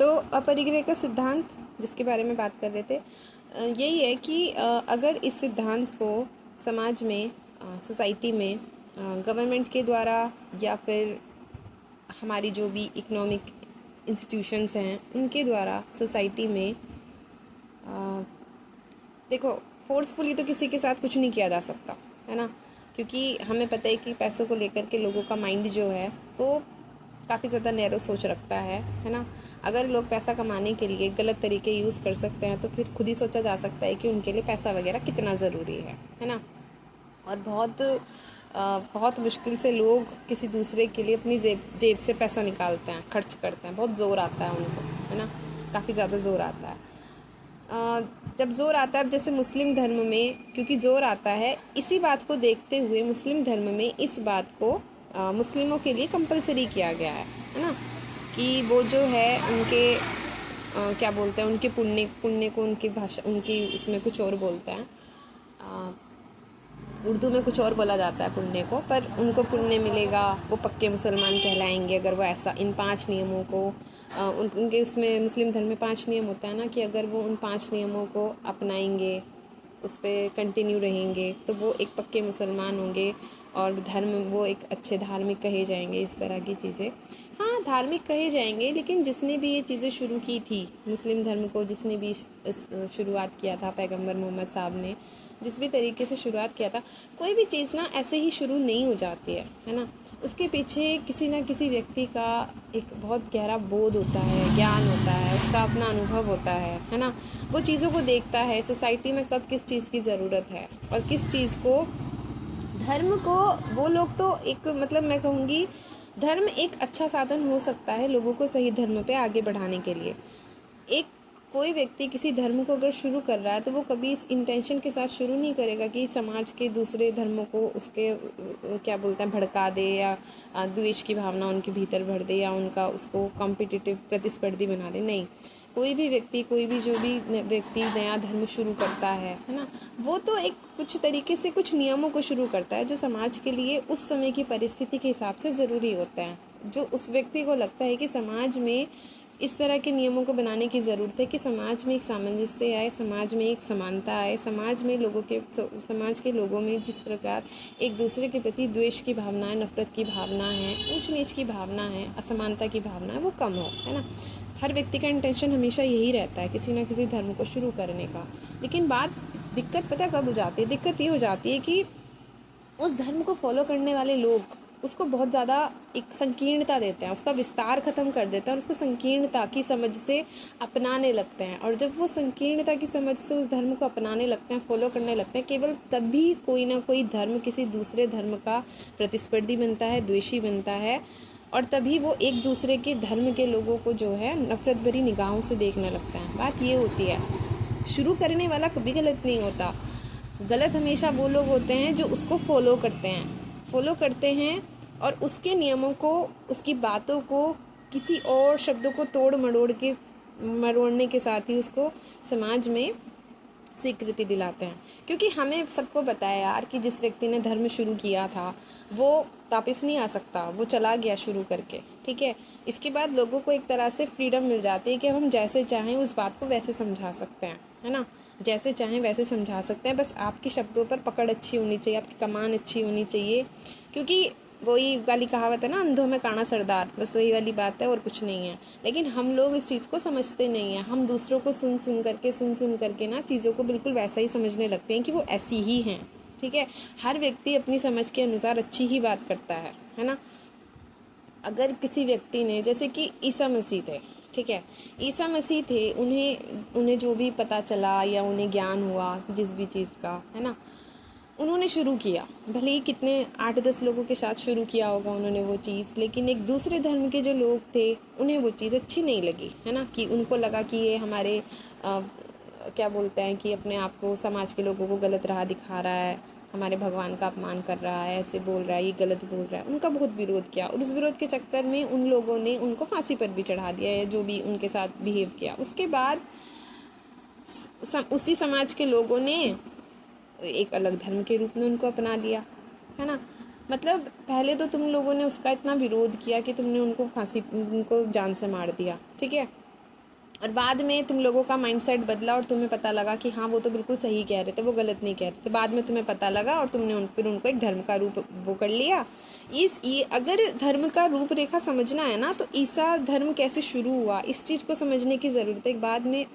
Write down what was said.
तो अपरिग्रह का सिद्धांत जिसके बारे में बात कर रहे थे, यही है कि अगर इस सिद्धांत को समाज में, सोसाइटी में, गवर्नमेंट के द्वारा या फिर हमारी जो भी इकोनॉमिक इंस्टीट्यूशंस हैं उनके द्वारा सोसाइटी में, देखो फोर्सफुली तो किसी के साथ कुछ नहीं किया जा सकता है ना, क्योंकि हमें पता है कि पैसों को लेकर के लोगों का माइंड जो है वो काफ़ी ज़्यादा नैरो सोच रखता है ना। अगर लोग पैसा कमाने के लिए गलत तरीके यूज़ कर सकते हैं तो फिर खुद ही सोचा जा सकता है कि उनके लिए पैसा वगैरह कितना ज़रूरी है ना। और बहुत मुश्किल से लोग किसी दूसरे के लिए अपनी जेब से पैसा निकालते हैं, खर्च करते हैं, बहुत ज़ोर आता है उनको, है ना, काफ़ी ज़्यादा ज़ोर आता है। जब ज़ोर आता है, अब जैसे मुस्लिम धर्म में क्योंकि ज़ोर आता है, इसी बात को देखते हुए मुस्लिम धर्म में इस बात को मुस्लिमों के लिए कंपलसरी किया गया है ना, कि वो जो है उनके क्या बोलते हैं, उनके पुण्य को उनकी भाषा, उनकी उसमें कुछ और बोलते हैं, उर्दू में कुछ और बोला जाता है पुण्य को, पर उनको पुण्य मिलेगा, वो पक्के मुसलमान कहलाएंगे अगर वो ऐसा इन 5 नियमों को उनके उसमें मुस्लिम धर्म में 5 नियम होता है ना, कि अगर वो उन 5 नियमों को अपनाएंगे, उस पर कंटिन्यू रहेंगे तो वो एक पक्के मुसलमान होंगे और धर्म वो एक अच्छे धार्मिक कहे जाएंगे, इस तरह की चीज़ें। हाँ, धार्मिक कहे जाएंगे, लेकिन जिसने भी ये चीज़ें शुरू की थी मुस्लिम धर्म को, जिसने भी शुरुआत किया था, पैगंबर मोहम्मद साहब ने जिस भी तरीके से शुरुआत किया था, कोई भी चीज़ ना ऐसे ही शुरू नहीं हो जाती है ना। उसके पीछे किसी ना किसी व्यक्ति का एक बहुत गहरा बोध होता है, ज्ञान होता है, उसका अपना अनुभव होता है ना। वो चीज़ों को देखता है सोसाइटी में कब किस चीज़ की ज़रूरत है और किस चीज़ को, धर्म को वो लोग तो एक मतलब मैं कहूँगी धर्म एक अच्छा साधन हो सकता है लोगों को सही धर्म पे आगे बढ़ाने के लिए। एक कोई व्यक्ति किसी धर्म को अगर शुरू कर रहा है तो वो कभी इस इंटेंशन के साथ शुरू नहीं करेगा कि समाज के दूसरे धर्मों को उसके क्या बोलते हैं भड़का दे या द्वेष की भावना उनके भीतर भर दे या उनका उसको कॉम्पिटिटिव प्रतिस्पर्धी बना दे। नहीं, कोई भी व्यक्ति, कोई भी जो भी व्यक्ति नया धर्म शुरू करता है ना, वो तो एक कुछ तरीके से कुछ नियमों को शुरू करता है जो समाज के लिए उस समय की परिस्थिति के हिसाब से ज़रूरी होता है। जो उस व्यक्ति को लगता है कि समाज में इस तरह के नियमों को बनाने की ज़रूरत है कि समाज में एक सामंजस्य आए, समाज में एक समानता आए, समाज के लोगों में जिस प्रकार एक दूसरे के प्रति द्वेष की भावना है, नफरत की भावना है, ऊंच नीच की भावना है, असमानता की भावना है, वो कम हो, है ना। हर व्यक्ति का इंटेंशन हमेशा यही रहता है किसी ना किसी धर्म को शुरू करने का। लेकिन दिक्कत पता कब हो जाती है? दिक्कत ये हो जाती है कि उस धर्म को फॉलो करने वाले लोग उसको बहुत ज़्यादा एक संकीर्णता देते हैं, उसका विस्तार ख़त्म कर देते हैं और उसको संकीर्णता की समझ से अपनाने लगते हैं। और जब वो संकीर्णता की समझ से उस धर्म को अपनाने लगते हैं, फॉलो करने लगते हैं, केवल तभी कोई ना कोई धर्म किसी दूसरे धर्म का प्रतिस्पर्धी बनता है, द्वेषी बनता है, और तभी वो एक दूसरे के धर्म के लोगों को जो है नफरत भरी निगाहों से देखने लगता है। बात ये होती है, शुरू करने वाला कभी गलत नहीं होता। गलत हमेशा वो लोग होते हैं जो उसको फॉलो करते हैं और उसके नियमों को, उसकी बातों को किसी और शब्दों को मरोड़ने के साथ ही उसको समाज में स्वीकृति दिलाते हैं। क्योंकि हमें सबको पता है यार कि जिस व्यक्ति ने धर्म शुरू किया था वो वापस नहीं आ सकता, वो चला गया शुरू करके, ठीक है। इसके बाद लोगों को एक तरह से फ्रीडम मिल जाती है कि हम जैसे चाहें उस बात को वैसे समझा सकते हैं, है ना, जैसे चाहें वैसे समझा सकते हैं। बस आपके शब्दों पर पकड़ अच्छी होनी चाहिए, आपकी कमान अच्छी होनी चाहिए, क्योंकि वही वाली कहावत है ना, अंधों में काना सरदार, बस वही वाली बात है और कुछ नहीं है। लेकिन हम लोग इस चीज़ को समझते नहीं हैं। हम दूसरों को सुन सुन करके ना चीज़ों को बिल्कुल वैसा ही समझने लगते हैं कि वो ऐसी ही हैं, ठीक है। हर व्यक्ति अपनी समझ के अनुसार अच्छी ही बात करता है ना। अगर किसी व्यक्ति ने, जैसे कि ईसा मसीह थे, ठीक है, ईसा मसीह थे, उन्हें जो भी पता चला या उन्हें ज्ञान हुआ जिस भी चीज़ का, है ना, उन्होंने शुरू किया। भले ही कितने 8-10 लोगों के साथ शुरू किया होगा उन्होंने वो चीज़, लेकिन एक दूसरे धर्म के जो लोग थे उन्हें वो चीज़ अच्छी नहीं लगी, है ना, कि उनको लगा कि ये हमारे क्या बोलते हैं कि अपने आप को, समाज के लोगों को गलत राह दिखा रहा है, हमारे भगवान का अपमान कर रहा है, ऐसे बोल रहा है, ये गलत बोल रहा है। उनका बहुत विरोध किया और उस विरोध के चक्कर में उन लोगों ने उनको फांसी पर भी चढ़ा दिया, या जो भी उनके साथ बिहेव किया। उसके बाद उसी समाज के लोगों ने एक अलग धर्म के रूप में उनको अपना लिया, है ना। मतलब पहले तो तुम लोगों ने उसका इतना विरोध किया कि तुमने उनको जान से मार दिया, ठीक है। और बाद में तुम लोगों का माइंडसेट बदला और तुम्हें पता लगा कि हाँ वो तो बिल्कुल सही कह रहे थे, वो गलत नहीं कह रहे थे। बाद में तुम्हें पता लगा और तुमने फिर उनको एक धर्म का रूप वो कर लिया। ये अगर धर्म का रूपरेखा समझना है ना, तो ईसा धर्म कैसे शुरू हुआ इस चीज़ को समझने की ज़रूरत है। बाद में